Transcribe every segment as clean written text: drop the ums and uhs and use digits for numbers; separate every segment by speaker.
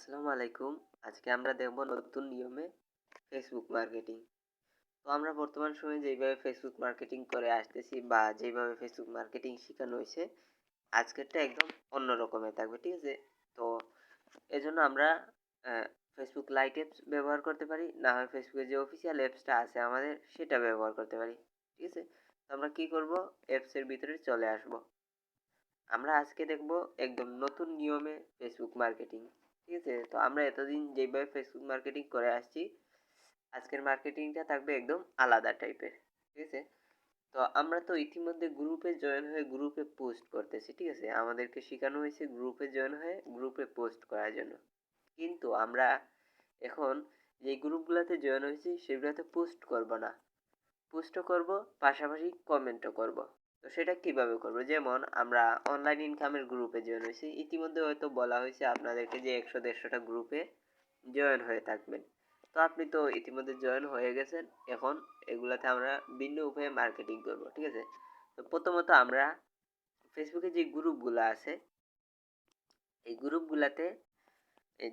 Speaker 1: আসসালামু আলাইকুম। আজকে আমরা দেখব নতুন নিয়মে ফেসবুক মার্কেটিং। তো আমরা বর্তমান সময়ে যেইভাবে ফেসবুক মার্কেটিং করে আসতেছি বা যেইভাবে ফেসবুক মার্কেটিং শিখানো হয়েছে, আজকেরটা একদম অন্য রকমের থাকবে, ঠিক আছে? তো এজন্য আমরা ফেসবুক লাইট অ্যাপস ব্যবহার করতে পারি, না হয় ফেসবুকের যে অফিসিয়াল অ্যাপসটা আছে আমাদের সেটা ব্যবহার করতে পারি, ঠিক আছে? তো আমরা কি করব, অ্যাপসের ভিতরে চলে আসব। আমরা আজকে দেখব একদম নতুন নিয়মে ফেসবুক মার্কেটিং, ঠিক আছে? তো আমরা এতদিন যেভাবে ফেসবুক মার্কেটিং করে আসছি, আজকের মার্কেটিংটা থাকবে একদম আলাদা টাইপের, ঠিক আছে? তো আমরা তো ইতিমধ্যে গ্রুপে জয়েন হয়ে গ্রুপে পোস্ট করতেছি, ঠিক আছে? আমাদেরকে শেখানো হয়েছে গ্রুপে জয়েন হয়ে গ্রুপে পোস্ট করার জন্য। কিন্তু আমরা এখন যে গ্রুপগুলোতে জয়েন হয়েছি সেগুলোতে পোস্ট করব না, পোস্টও করব, পাশাপাশি কমেন্টও করব। তো সেটা কিভাবে করব, যেমন আমরা অনলাইন ইনকামের গ্রুপে জয়েন হয়েছি, ইতিমধ্যে হয়তো বলা হয়েছে আপনাদেরকে যে 100-150টা গ্রুপে জয়েন হয়ে থাকবেন। তো আপনি তো ইতিমধ্যে জয়েন হয়ে গেছেন। এখন এগুলাতে আমরা ভিন্ন উপায়ে মার্কেটিং করব, ঠিক আছে? তো প্রথমত আমরা ফেসবুকে যে গ্রুপগুলো আছে এই গ্রুপগুলাতে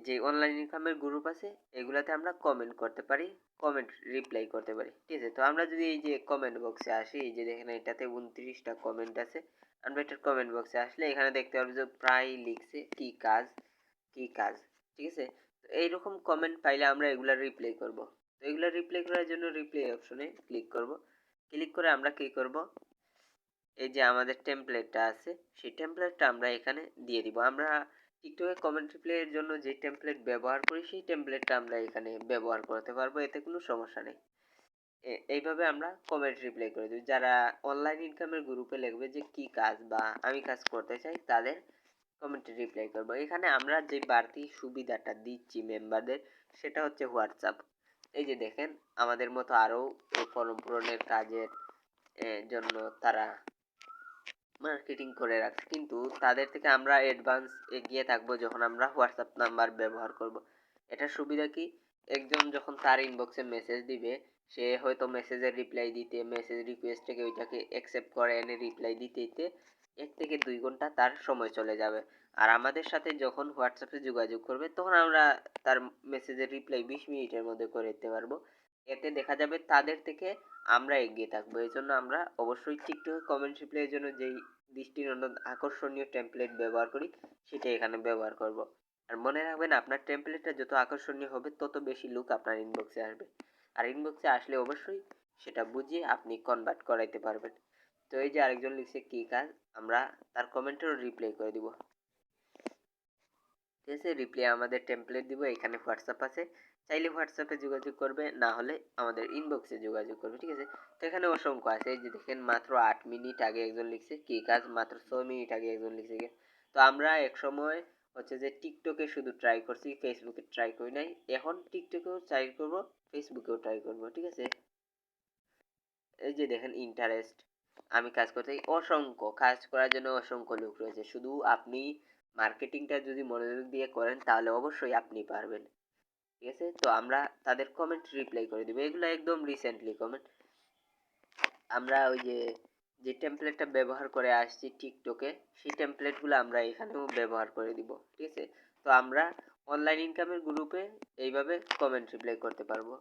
Speaker 1: যে অনলাইন ইনকামের গ্রুপ আছে এগুলাতে আমরা কমেন্ট করতে পারি, কমেন্ট রিপ্লাই করতে পারি, ঠিক আছে? তো আমরা যদি এই যে কমেন্ট বক্সে আসি, এই যে দেখেন এটাতে 29টা কমেন্ট আছে। আমরা এটার কমেন্ট বক্সে আসলে এখানে দেখতে পারবো যে প্রায় লিখছে কি কাজ, কি কাজ, ঠিক আছে? তো এইরকম কমেন্ট পাইলে আমরা এগুলা রিপ্লাই করব। তো এগুলা রিপ্লাই করার জন্য রিপ্লাই অপশনে ক্লিক করব। ক্লিক করে আমরা কি করব, এই যে আমাদের টেমপ্লেটটা আছে সেই টেমপ্লেটটা আমরা এখানে দিয়ে দিব। আমরা টিকটকে কমেন্ট রিপ্লাইয়ের জন্য যে টেমপ্লেট ব্যবহার করি সেই টেমপ্লেটটা আমরা এখানে ব্যবহার করতে পারবো, এতে কোনো সমস্যা নেই। এইভাবে আমরা কমেন্ট রিপ্লাই করে দিই। যারা অনলাইন ইনকামের গ্রুপে লিখবে যে কি কাজ বা আমি কাজ করতে চাই তাদের কমেন্টে রিপ্লাই করব। এখানে আমরা যে বাড়তি সুবিধাটা দিচ্ছি মেম্বারদের সেটা হচ্ছে হোয়াটসঅ্যাপ। এই যে দেখেন আমাদের মতো আরও এই ফর্ম পূরণের কাজের জন্য তারা মার্কেটিং করে রাখছে, কিন্তু তাদের থেকে আমরা অ্যাডভান্স এগিয়ে থাকবো যখন আমরা হোয়াটসঅ্যাপ নাম্বার ব্যবহার করব। এটার সুবিধা কি, একজন যখন তার ইনবক্সে মেসেজ দিবে সে হয়তো মেসেজের রিপ্লাই দিতে, মেসেজ রিকোয়েস্ট থেকে ওইটাকে অ্যাকসেপ্ট করে এনে রিপ্লাই দিতে দিতে 1 থেকে 2 ঘন্টা তার সময় চলে যাবে। আর আমাদের সাথে যখন হোয়াটসঅ্যাপে যোগাযোগ করবে তখন আমরা তার মেসেজের রিপ্লাই 20 মিনিটের মধ্যে করে দিতে পারবো। এতে দেখা যাবে তাদের থেকে আমরা এগিয়ে থাকবো। এই জন্য আমরা অবশ্যই টিকটকে কমেন্ট রিপ্লাইয়ের জন্য যেই দৃষ্টিনন্দন আকর্ষণীয় টেমপ্লেট ব্যবহার করি সেটা এখানে ব্যবহার করব। আর মনে রাখবেন আপনার টেমপ্লেটটা যত আকর্ষণীয় হবে তত বেশি লোক আপনার ইনবক্সে আসবে। আর ইনবক্সে আসলে অবশ্যই সেটা বুঝিয়ে আপনি কনভার্ট করাইতে পারবেন। তো এই যে আরেকজন লিখছে কি কাজ, আমরা তার কমেন্টেরও রিপ্লাই করে দিব, ঠিক আছে? রিপ্লাই আমাদের টেমপ্লেট দিব, এখানে হোয়াটসঅ্যাপ আছে, চাইলে হোয়াটসঅ্যাপে যোগাযোগ করবে, না হলে আমাদের ইনবক্সে যোগাযোগ করবে, ঠিক আছে? তো এখানে অসংখ্য আছে, এই যে দেখেন মাত্র 8 মিনিট আগে একজন লিখছে কি কাজ, মাত্র 6 মিনিট আগে একজন লিখছে কি। তো আমরা এক সময় হচ্ছে যে টিকটকে শুধু ট্রাই করছি, ফেসবুকে ট্রাই করি নাই। এখন টিকটকেও ট্রাই করব, ফেসবুকেও ট্রাই করব, ঠিক আছে? এই যে দেখেন ইন্টারেস্ট, আমি কাজ করতে, অসংখ্য কাজ করার জন্য অসংখ্য লোক রয়েছে। শুধু আপনি মার্কেটিংটা যদি মনোযোগ দিয়ে করেন তাহলে অবশ্যই আপনি পারবেন, ঠিক আছে? তো আমরা তাদের কমেন্ট রিপ্লাই করে দিব, এগুলো একদম রিসেন্টলি কমেন্ট। আমরা ওই যে যে টেমপ্লেটটা ব্যবহার করে আসছি টিকটকে সেই টেমপ্লেটগুলো আমরা এখানেও ব্যবহার করে দিব, ঠিক আছে? তো আমরা অনলাইন ইনকামের গ্রুপে এইভাবে কমেন্ট রিপ্লাই করতে পারবো,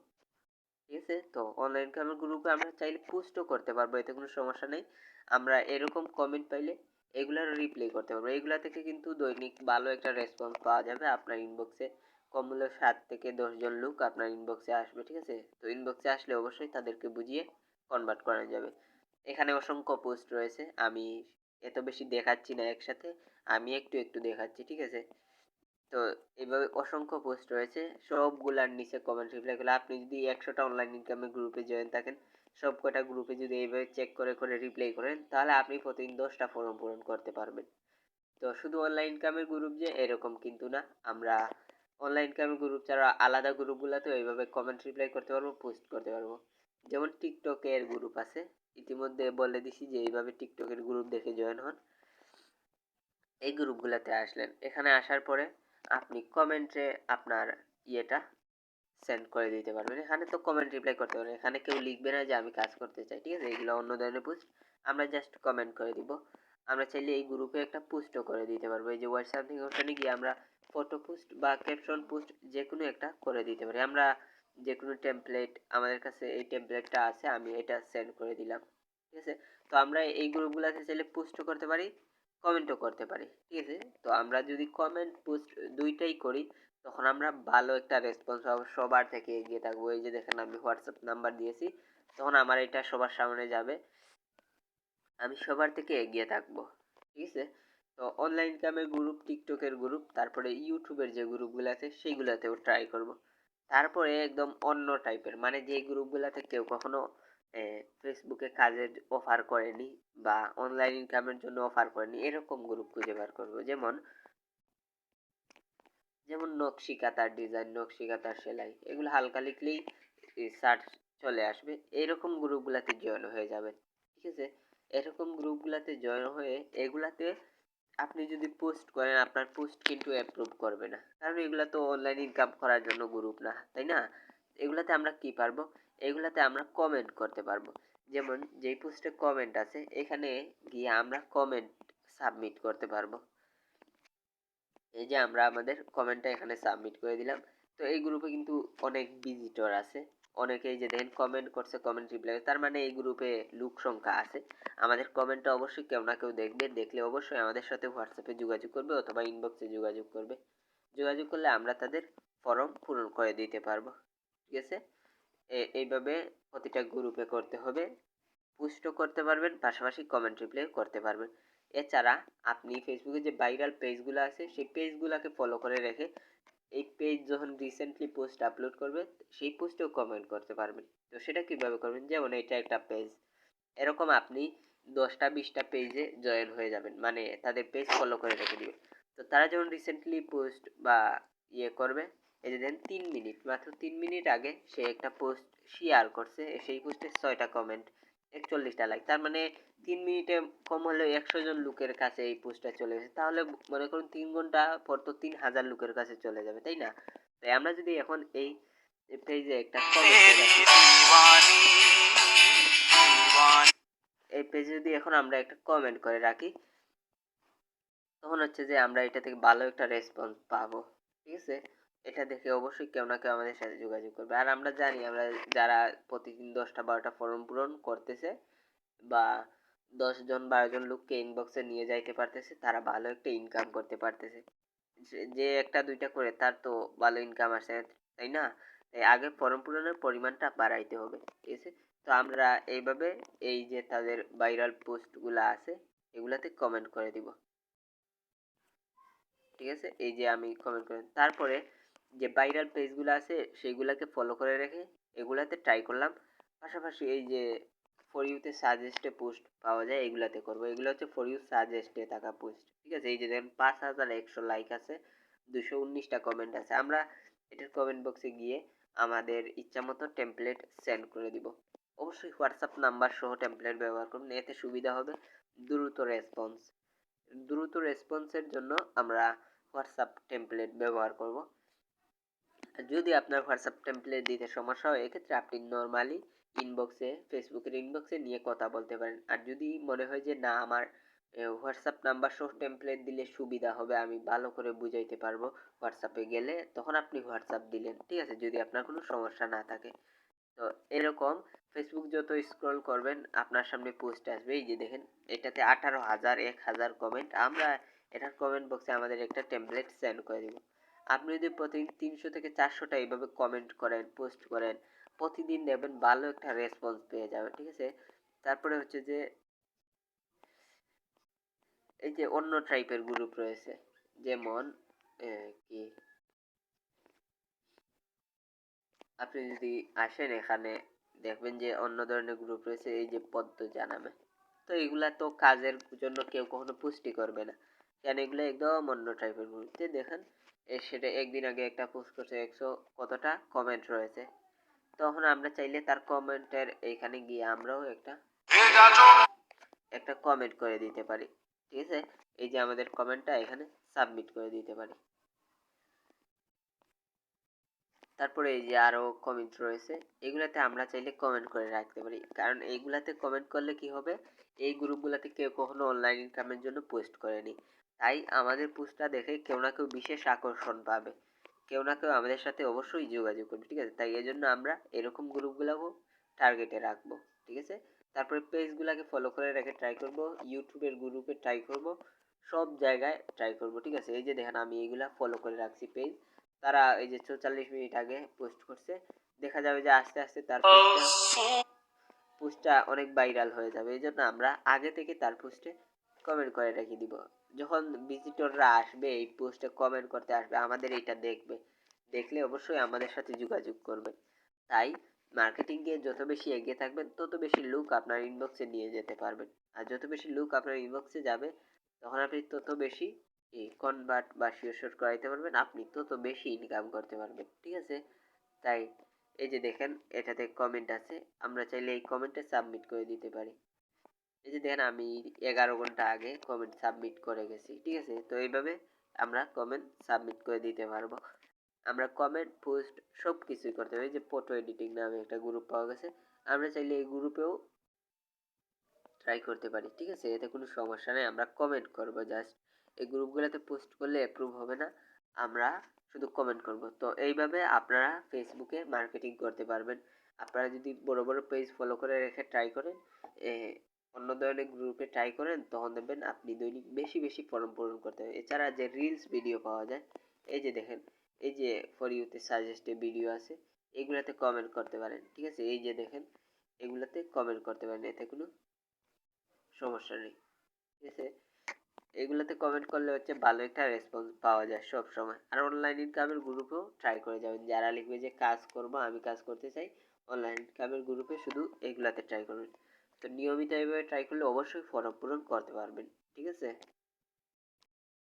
Speaker 1: ঠিক আছে? তো অনলাইন ইনকামের গ্রুপে আমরা চাইলে পোস্টও করতে পারবো, এতে কোনো সমস্যা নেই। আমরা এরকম কমেন্ট পাইলে এগুলার রিপ্লাই করতে পারবো। এগুলা থেকে কিন্তু দৈনিক ভালো একটা রেসপন্স পাওয়া যাবে আপনার ইনবক্সে। কম হলে 7 থেকে 10 জন লোক আপনার ইনবক্সে আসবে, ঠিক আছে? তো ইনবক্সে আসলে অবশ্যই তাদেরকে বুঝিয়ে কনভার্ট করা যাবে। এখানে অসংখ্য পোস্ট রয়েছে, আমি এত বেশি দেখাচ্ছি না একসাথে, আমি একটু একটু দেখাচ্ছি, ঠিক আছে? তো এইভাবে অসংখ্য পোস্ট রয়েছে, সবগুলার নিচে কমেন্ট রিপ্লাই করলে আপনি যদি 100টা অনলাইন ইনকামের গ্রুপে জয়েন থাকেন, সব কটা গ্রুপে যদি এইভাবে চেক করে করে রিপ্লাই করেন তাহলে আপনি প্রতিদিন 10টা ফর্ম পূরণ করতে পারবেন। তো শুধু অনলাইন ইনকামের গ্রুপ যে এরকম কিন্তু না, আমরা অনলাইন ইনকামের গ্রুপ ছাড়া আলাদা গ্রুপগুলোতেও এইভাবে কমেন্ট রিপ্লাই করতে পারবো, পোস্ট করতে পারবো। যেমন টিকটকের গ্রুপ আছে, ইতিমধ্যে বলে দিছি যে এইভাবে টিকটকের গ্রুপ দেখে জয়েন হন। এই গ্রুপগুলোতে আসলেন, এখানে আসার পরে আপনি কমেন্টে আপনার ইয়েটা সেন্ড করে দিতে পারবেন। এখানে তো কমেন্ট রিপ্লাই করতে পারবেন, এখানে কেউ লিখবে না যে আমি কাজ করতে চাই, ঠিক আছে? এগুলো অন্য ধরনের পোস্ট, আমরা জাস্ট কমেন্ট করে দিব। আমরা চাইলে এই গ্রুপে একটা পোস্টও করে দিতে পারবো। এই যে হোয়াটসঅ্যাপ থেকে ওখানে গিয়ে আমরা ফটো পোস্ট বা ক্যাপশন পোস্ট যে কোনো একটা করে দিতে পারি। আমরা যে কোনো টেমপ্লেট, আমাদের কাছে এই টেমপ্লেটটা আছে, আমি এটা সেন্ড করে দিলাম। ঠিক আছে, তো আমরা এই গ্রুপগুলোতে চাইলে পোস্টও করতে পারি, কমেন্টও করতে পারি। ঠিক আছে, তো আমরা যদি কমেন্ট পোস্ট দুইটাই করি তখন আমরা ভালো একটা রেসপন্স পাবো, সবার থেকে এগিয়ে থাকবো। এই যে দেখেন আমি হোয়াটসঅ্যাপ নাম্বার দিয়েছি, তখন আমার এটা সবার সামনে যাবে, আমি সবার থেকে এগিয়ে থাকবো। ঠিক আছে, তো অনলাইন ইনকামের গ্রুপ, টিকটকের গ্রুপ, তারপরে ইউটিউবের যে গ্রুপগুলো আছে সেইগুলোতেও ট্রাই করব। তারপরে একদম অন্য টাইপের, মানে যে গ্রুপগুলোতে কেউ কখনো ফেসবুকে কাজের অফার করেনি বা অনলাইন ইনকামের জন্য অফার করেনি, এরকম গ্রুপ খুঁজে বার করবো। যেমন যেমন নকশি কাঁথার ডিজাইন, নকশি কাঁথার সেলাই, এগুলো হালকা লিখলেই সার্চ চলে আসবে, এরকম গ্রুপগুলোতে জয়েন হয়ে যাবেন। ঠিক আছে, এরকম গ্রুপগুলোতে জয়েন হয়ে এগুলাতে আপনি যদি পোস্ট করেন, আপনার পোস্ট কিন্তু অ্যাপ্রুভ করবে না, কারণ এগুলা তো অনলাইন ইনকাম করার জন্য গ্রুপ না, তাই না? এগুলাতে আমরা কি পারবো, এগুলাতে আমরা কমেন্ট করতে পারবো। যেমন যেই পোস্টে কমেন্ট আছে এখানে গিয়ে আমরা কমেন্ট সাবমিট করতে পারবো। এই যে আমরা আমাদের কমেন্টটা এখানে সাবমিট করে দিলাম। তো এই গ্রুপে কিন্তু অনেক ভিজিটর আছে, অনেকেই যে দেখেন কমেন্ট করছে, কমেন্ট রিপ্লাই, তার মানে এই গ্রুপে লোক সংখ্যা আছে। আমাদের কমেন্টটা অবশ্যই কেউ না কেউ দেখবে, দেখলে অবশ্যই আমাদের সাথে হোয়াটসঅ্যাপে যোগাযোগ করবে অথবা ইনবক্সে যোগাযোগ করবে। যোগাযোগ করলে আমরা তাদের ফর্ম পূরণ করে দিতে পারবো। ঠিক আছে, এইভাবে প্রতিটা গ্রুপে করতে হবে, পোস্টও করতে পারবেন, পাশাপাশি কমেন্ট রিপ্লাই করতে পারবেন। এছাড়া আপনি ফেসবুকে যে ভাইরাল পেজগুলো আছে সেই পেজগুলোকে ফলো করে রেখে এই পেজ যখন রিসেন্টলি পোস্ট আপলোড করবে সেই পোস্টেও কমেন্ট করতে পারবেন। তো সেটা কিভাবে করবেন, যেমন এটা একটা পেজ, এরকম আপনি 10টা 20টা পেজে জয়েন হয়ে যাবেন, মানে তাদের পেজ ফলো করে রেখে দিবেন। তো তারা যখন রিসেন্টলি পোস্ট বা করবে, এই যে দেন 3 মিনিট, মাত্র 3 মিনিট আগে সে একটা পোস্ট শেয়ার করছে, সেই পোস্টে 6টা কমেন্ট, 41টা লাইক, তার মানে 3 মিনিটে কম হলেও 100 জন লোকের কাছে এই পোস্টটা চলে গেছে। তাহলে মনে করুন 3 ঘন্টা পর তো 3000 লোকের কাছে চলে যাবে, তাই না? তাই আমরা যদি এখন এই পেজে একটা কমেন্ট রাখি, এই পেজে যদি এখন আমরা একটা কমেন্ট করে রাখি, তখন হচ্ছে যে আমরা এটা থেকে ভালো একটা রেসপন্স পাবো। ঠিক আছে, এটা দেখে অবশ্যই কেউ না কেউ আমাদের সাথে যোগাযোগ করবে। আর আমরা জানি, আমরা যারা প্রতিদিন 10টা 12টা ফর্ম পূরণ করতেছে বা 10 জন 12 জন লোককে ইনবক্সে নিয়ে যাইতে পারতেছে, তারা ভালো একটা ইনকাম করতে পারতেছে। যে একটা দুইটা করে তার তো ভালো ইনকাম আসে, তাই না? তাই আগে ফর্ম পূরণের পরিমাণটা বাড়াইতে হবে। ঠিক আছে, তো আমরা এইভাবে এই যে তাদের ভাইরাল পোস্টগুলো আছে এগুলাতে কমেন্ট করে দিব। ঠিক আছে, এই যে আমি কমেন্ট করে, তারপরে যে ভাইরাল পেজগুলো আছে সেইগুলাকে ফলো করে রেখে এগুলাতে ট্রাই করলাম। পাশাপাশি এই যে ফর ইউতে সাজেস্টে পোস্ট পাওয়া যায় এগুলাতে করবো, এগুলো হচ্ছে ফর ইউ সাজেস্টে থাকা পোস্ট। ঠিক আছে, এই যে দেখেন 5100 লাইক আছে, 219টা কমেন্ট আছে। আমরা এটার কমেন্ট বক্সে গিয়ে আমাদের ইচ্ছা মতো টেমপ্লেট সেন্ড করে দিব। অবশ্যই হোয়াটসঅ্যাপ নাম্বার সহ টেমপ্লেট ব্যবহার করুন, এতে সুবিধা হবে দ্রুত রেসপন্স। দ্রুত রেসপন্সের জন্য আমরা হোয়াটসঅ্যাপ টেমপ্লেট ব্যবহার করব। যদি আপনার হোয়াটসঅ্যাপ টেমপ্লেট দিতে সমস্যা হয় এক্ষেত্রে আপনি নর্মালি ইনবক্সে, ফেসবুকের ইনবক্সে নিয়ে কথা বলতে পারেন। আর যদি মনে হয় যে না আমার হোয়াটসঅ্যাপ নাম্বার সহ টেমপ্লেট দিলে সুবিধা হবে, আমি ভালো করে বুঝাইতে পারবো হোয়াটসঅ্যাপে গেলে, তখন আপনি হোয়াটসঅ্যাপ দিলেন। ঠিক আছে, যদি আপনার কোনো সমস্যা না থাকে। তো এরকম ফেসবুক যত স্ক্রল করবেন আপনার সামনে পোস্ট আসবে, এই যে দেখেন এটাতে 18,000 1000 কমেন্ট। আমরা এটার কমেন্ট বক্সে আমাদের একটা টেমপ্লেট সেন্ড করে দিব। আপনি যদি প্রতিদিন 300 থেকে 400টা এইভাবে কমেন্ট করেন, পোস্ট করেন, প্রতিদিন দেখবেন ভালো একটা রেসপন্স পেয়ে যাবেন। ঠিক আছে, তারপরে হচ্ছে যে এই যে অন্য টাইপের গ্রুপ রয়েছে, যেমন কি আপনি যদি আসেন এখানে দেখবেন যে অন্য ধরনের গ্রুপ রয়েছে, এই যে পদ্ম জানাবে। তো এগুলা তো কাজের জন্য কেউ কখনো পুষ্টি করবে না, কেন এগুলো একদম অন্য টাইপের গ্রুপ। দেখেন সেটা একদিন আগে একটা পোস্ট করছে, 100 কতটা কমেন্ট রয়েছে। তখন আমরা চাইলে তার কমেন্টের এইখানে গিয়ে আমরাও একটা কমেন্ট করে দিতে পারি। ঠিক আছে, এই যে আমাদের কমেন্টটা এখানে সাবমিট করে দিতে পারি। তারপরে এই যে আরো কমেন্ট রয়েছে, এগুলাতে আমরা চাইলে কমেন্ট করে রাখতে পারি, কারণ এইগুলাতে কমেন্ট করলে কি হবে, এই গ্রুপগুলাতে কেউ কখনো অনলাইন ইনকামের জন্য পোস্ট করেনি, তাই আমাদের পোস্টটা দেখে কেউ না কেউ বিশেষ আকর্ষণ পাবে, কেউ না কেউ আমাদের সাথে অবশ্যই যোগাযোগ করবে, ঠিক আছে? তাই এজন্য আমরা এরকম গ্রুপগুলোকেও টার্গেটে রাখবো, ঠিক আছে? তারপরে পেজগুলোকে ফলো করে রেখে ট্রাই করব, ইউটিউবের গ্রুপে ট্রাই করব, সব জায়গায় ট্রাই করব, ঠিক আছে? এই যে দেখেন আমি এইগুলা ফলো করে রাখছি পেজ, তারা এই যে 44 মিনিট আগে পোস্ট করছে, দেখা যাবে যে আস্তে আস্তে তার পোস্টটা অনেক ভাইরাল হয়ে যাবে। এই জন্য আমরা আগে থেকে তার পোস্টে কমেন্ট করে রেখে দিব। যখন ভিজিটররা আসবে এই পোস্টে কমেন্ট করতে আসবে, আমাদের এইটা দেখবে, দেখলে অবশ্যই আমাদের সাথে যোগাযোগ করবে। তাই মার্কেটিংয়ে যত বেশি এগিয়ে থাকবেন তত বেশি লুক আপনার ইনবক্সে নিয়ে যেতে পারবেন। আর যত বেশি লুক আপনার ইনবক্সে যাবে তখন আপনি তত বেশি কনভার্ট বা শিওর করাইতে পারবেন, আপনি তত বেশি ইনকাম করতে পারবেন, ঠিক আছে? তাই এই যে দেখেন এটাতে কমেন্ট আছে, আমরা চাইলে এই কমেন্টে সাবমিট করে দিতে পারি। এই যে দেখেন আমি 11 ঘন্টা আগে কমেন্ট সাবমিট করে গেছি, ঠিক আছে? তো এইভাবে আমরা কমেন্ট সাবমিট করে দিতে পারবো। আমরা কমেন্ট পোস্ট সব কিছুই করতে পারি। এই যে ফটো এডিটিং নামে একটা গ্রুপ পাওয়া গেছে, আমরা চাইলে এই গ্রুপেও ট্রাই করতে পারি, ঠিক আছে? এতে কোনো সমস্যা নেই, আমরা কমেন্ট করব জাস্ট। এই গ্রুপগুলোতে পোস্ট করলে অ্যাপ্রুভ হবে না, আমরা শুধু কমেন্ট করব। তো এইভাবে আপনারা ফেসবুকে মার্কেটিং করতে পারবেন। আপনারা যদি বড় বড় পেজ ফলো করে রেখে ট্রাই করেন, অন্য ধরনের গ্রুপে ট্রাই করেন, তখন দেখবেন আপনি দৈনিক বেশি বেশি ফর্ম পূরণ করতে হবে। এছাড়া যে রিলস ভিডিও পাওয়া যায়, এই যে দেখেন এই যে ফর ইউতে সাজেস্টেড ভিডিও আছে, এগুলাতে কমেন্ট করতে পারেন, ঠিক আছে? এই যে দেখেন এগুলাতে কমেন্ট করতে পারেন, এতে কোনো সমস্যা নেই, ঠিক আছে? এগুলোতে কমেন্ট করলে হচ্ছে ভালো একটা রেসপন্স পাওয়া যায় সব সময়। আর অনলাইন ইনকামের গ্রুপেও ট্রাই করে যাবেন, যারা লিখবে যে কাজ করব, আমি কাজ করতে চাই, অনলাইন ইনকামের গ্রুপে শুধু এগুলাতে ট্রাই করবেন। তো নিয়মিত এইভাবে ট্রাই করলে অবশ্যই ফর্ম পূরণ করতে পারবেন, ঠিক আছে?